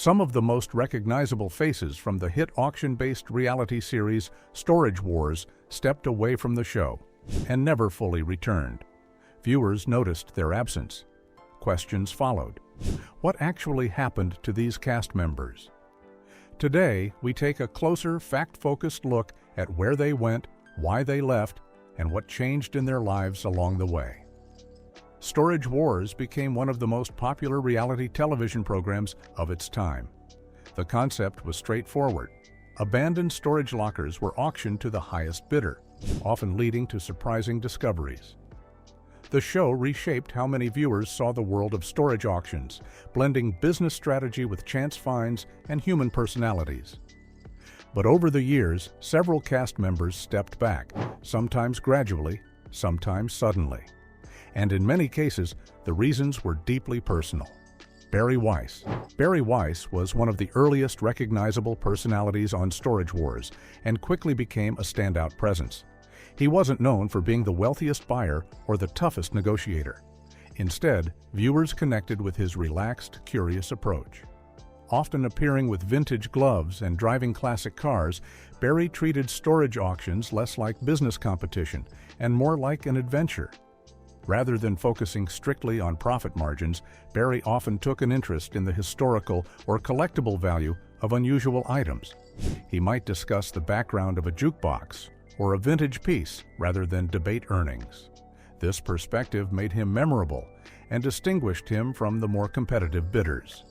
Some of the most recognizable faces from the hit auction-based reality series Storage Wars stepped away from the show and never fully returned. Viewers noticed their absence. Questions followed. What actually happened to these cast members? Today, we take a closer, fact-focused look at where they went, why they left, and what changed in their lives along the way. Storage Wars became one of the most popular reality television programs of its time. The concept was straightforward. Abandoned storage lockers were auctioned to the highest bidder, often leading to surprising discoveries. The show reshaped how many viewers saw the world of storage auctions, blending business strategy with chance finds and human personalities. But over the years, several cast members stepped back, sometimes gradually, sometimes suddenly. And in many cases, the reasons were deeply personal. Barry Weiss. Barry Weiss was one of the earliest recognizable personalities on Storage Wars and quickly became a standout presence. He wasn't known for being the wealthiest buyer or the toughest negotiator. Instead, viewers connected with his relaxed, curious approach. Often appearing with vintage gloves and driving classic cars, Barry treated storage auctions less like business competition and more like an adventure. Rather than focusing strictly on profit margins, Barry often took an interest in the historical or collectible value of unusual items. He might discuss the background of a jukebox or a vintage piece rather than debate earnings. This perspective made him memorable and distinguished him from the more competitive bidders.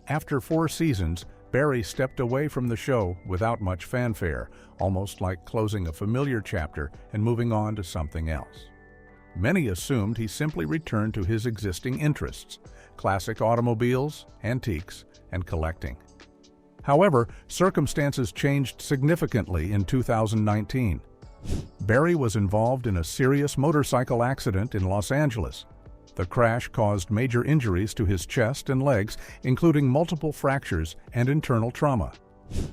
After 4 seasons, Barry stepped away from the show without much fanfare, almost like closing a familiar chapter and moving on to something else. Many assumed he simply returned to his existing interests: classic automobiles, antiques, and collecting. However, circumstances changed significantly in 2019. Barry was involved in a serious motorcycle accident in Los Angeles. The crash caused major injuries to his chest and legs, including multiple fractures and internal trauma.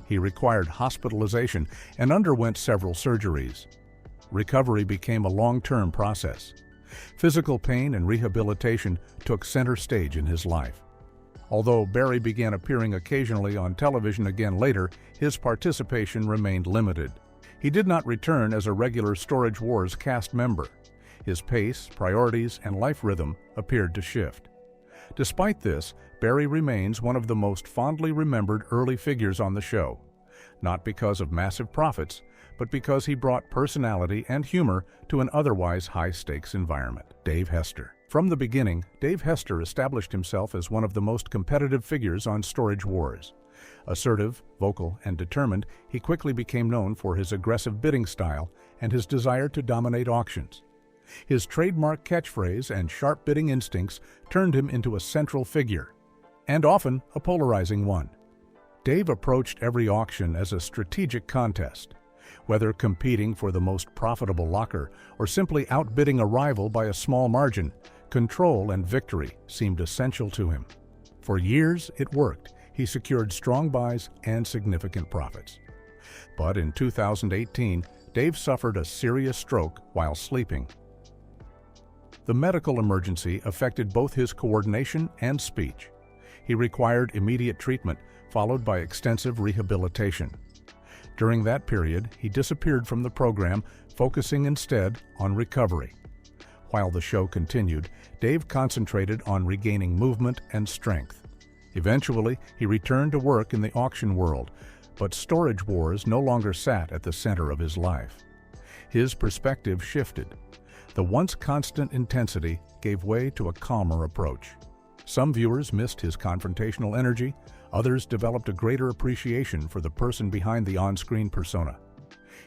He required hospitalization and underwent several surgeries. Recovery became a long-term process. Physical pain and rehabilitation took center stage in his life. Although Barry began appearing occasionally on television again later, his participation remained limited. He did not return as a regular Storage Wars cast member. His pace, priorities, and life rhythm appeared to shift. Despite this, Barry remains one of the most fondly remembered early figures on the show, not because of massive profits, but because he brought personality and humor to an otherwise high-stakes environment. Dave Hester. From the beginning, Dave Hester established himself as one of the most competitive figures on Storage Wars. Assertive, vocal, and determined, he quickly became known for his aggressive bidding style and his desire to dominate auctions. His trademark catchphrase and sharp bidding instincts turned him into a central figure, and often a polarizing one. Dave approached every auction as a strategic contest. Whether competing for the most profitable locker or simply outbidding a rival by a small margin, control and victory seemed essential to him. For years, it worked. He secured strong buys and significant profits. But in 2018, Dave suffered a serious stroke while sleeping. The medical emergency affected both his coordination and speech. He required immediate treatment, followed by extensive rehabilitation. During that period, he disappeared from the program, focusing instead on recovery. While the show continued, Dave concentrated on regaining movement and strength. Eventually, he returned to work in the auction world, but Storage Wars no longer sat at the center of his life. His perspective shifted. The once constant intensity gave way to a calmer approach. Some viewers missed his confrontational energy. Others developed a greater appreciation for the person behind the on-screen persona.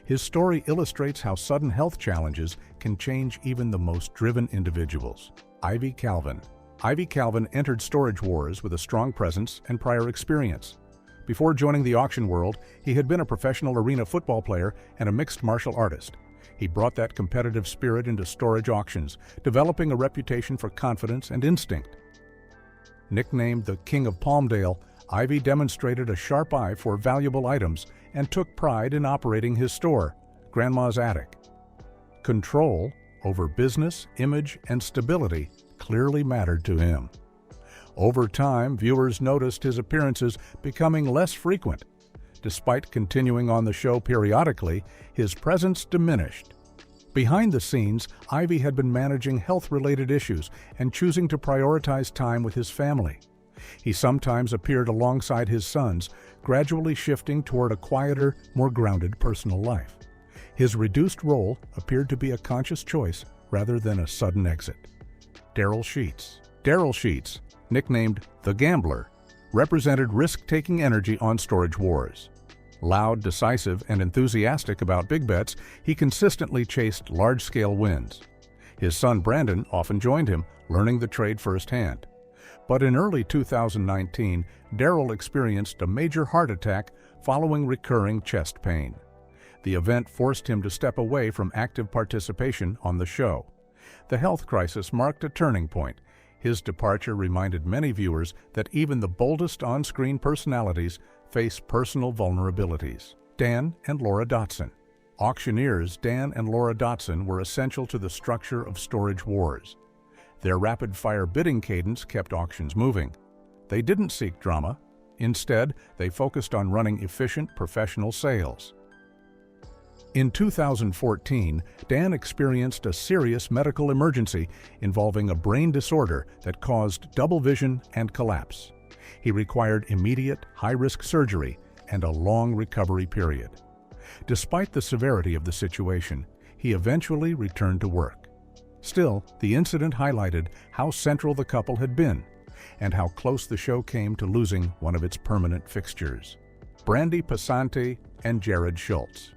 His story illustrates how sudden health challenges can change even the most driven individuals. Ivy Calvin. Ivy Calvin entered Storage Wars with a strong presence and prior experience. Before joining the auction world, he had been a professional arena football player and a mixed martial artist. He brought that competitive spirit into storage auctions, developing a reputation for confidence and instinct. Nicknamed the King of Palmdale, Ivy demonstrated a sharp eye for valuable items and took pride in operating his store, Grandma's Attic. Control over business, image, and stability clearly mattered to him. Over time, viewers noticed his appearances becoming less frequent. Despite continuing on the show periodically, his presence diminished. Behind the scenes, Ivy had been managing health-related issues and choosing to prioritize time with his family. He sometimes appeared alongside his sons, gradually shifting toward a quieter, more grounded personal life. His reduced role appeared to be a conscious choice rather than a sudden exit. Daryl Sheets. Daryl Sheets, nicknamed The Gambler, represented risk-taking energy on Storage Wars. Loud, decisive, and enthusiastic about big bets, he consistently chased large-scale wins. His son Brandon often joined him, learning the trade firsthand. But in early 2019, Daryl experienced a major heart attack following recurring chest pain. The event forced him to step away from active participation on the show. The health crisis marked a turning point. His departure reminded many viewers that even the boldest on-screen personalities face personal vulnerabilities. Dan and Laura Dotson. Auctioneers Dan and Laura Dotson were essential to the structure of Storage Wars. Their rapid-fire bidding cadence kept auctions moving. They didn't seek drama. Instead, they focused on running efficient, professional sales. In 2014, Dan experienced a serious medical emergency involving a brain disorder that caused double vision and collapse. He required immediate, high-risk surgery and a long recovery period. Despite the severity of the situation, he eventually returned to work. Still, the incident highlighted how central the couple had been and how close the show came to losing one of its permanent fixtures. Brandi and Jarrod Schultz.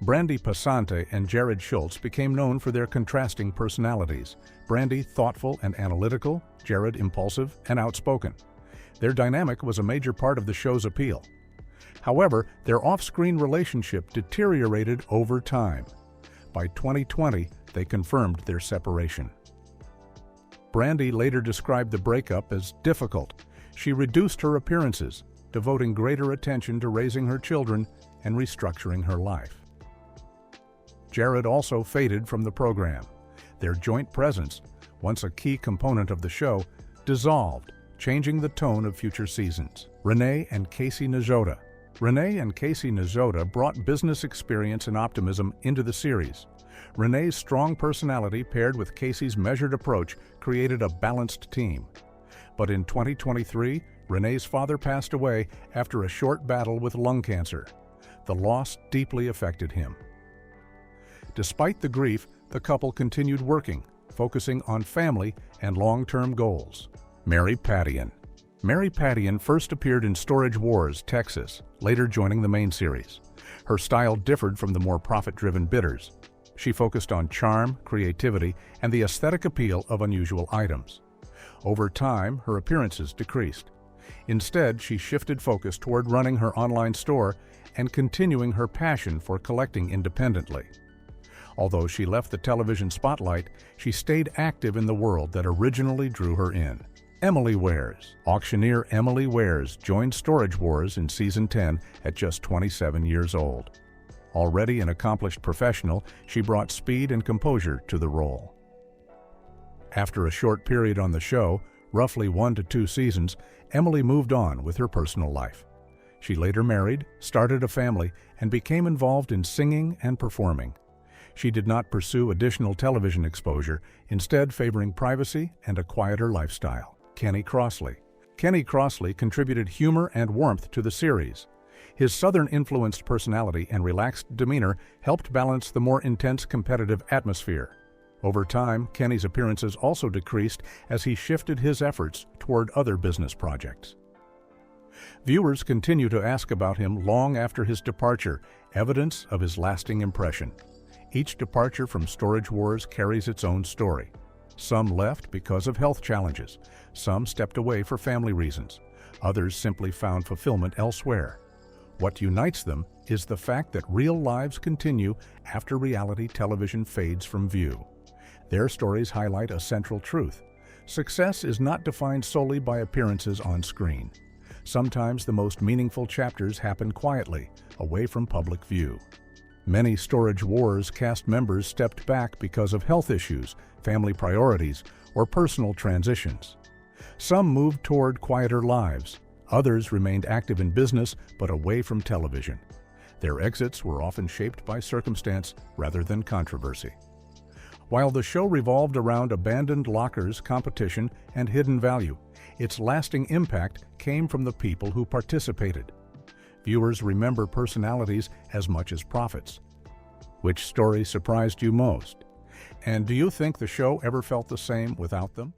Brandi and Jarrod Schultz became known for their contrasting personalities. Brandi thoughtful and analytical, Jarrod impulsive and outspoken. Their dynamic was a major part of the show's appeal. However, their off-screen relationship deteriorated over time. By 2020, they confirmed their separation. Brandi later described the breakup as difficult. She reduced her appearances, devoting greater attention to raising her children and restructuring her life. Jarrod also faded from the program. Their joint presence, once a key component of the show, dissolved, changing the tone of future seasons. Renee and Casey. Renee and Casey brought business experience and optimism into the series. Renee's strong personality paired with Casey's measured approach created a balanced team. But in 2023, Renee's father passed away after a short battle with lung cancer. The loss deeply affected him. Despite the grief, the couple continued working, focusing on family and long-term goals. Padian. Padian first appeared in Storage Wars, Texas, later joining the main series. Her style differed from the more profit-driven bidders. She focused on charm, creativity, and the aesthetic appeal of unusual items. Over time, her appearances decreased. Instead, she shifted focus toward running her online store and continuing her passion for collecting independently. Although she left the television spotlight, she stayed active in the world that originally drew her in. Emily Weiss. Auctioneer Emily Weiss joined Storage Wars in Season 10 at just 27 years old. Already an accomplished professional, she brought speed and composure to the role. After a short period on the show, roughly 1 to 2 seasons, Emily moved on with her personal life. She later married, started a family, and became involved in singing and performing. She did not pursue additional television exposure, instead favoring privacy and a quieter lifestyle. Crossley. Kenny Crossley contributed humor and warmth to the series. His Southern-influenced personality and relaxed demeanor helped balance the more intense competitive atmosphere. Over time, Kenny's appearances also decreased as he shifted his efforts toward other business projects. Viewers continue to ask about him long after his departure, evidence of his lasting impression. Each departure from Storage Wars carries its own story. Some left because of health challenges. Some stepped away for family reasons. Others simply found fulfillment elsewhere. What unites them is the fact that real lives continue after reality television fades from view. Their stories highlight a central truth. Success is not defined solely by appearances on screen. Sometimes the most meaningful chapters happen quietly, away from public view. Many Storage Wars cast members stepped back because of health issues, family priorities, or personal transitions. Some moved toward quieter lives. Others remained active in business but away from television. Their exits were often shaped by circumstance rather than controversy. While the show revolved around abandoned lockers, competition, and hidden value, its lasting impact came from the people who participated. Viewers remember personalities as much as profits. Which story surprised you most? And do you think the show ever felt the same without them?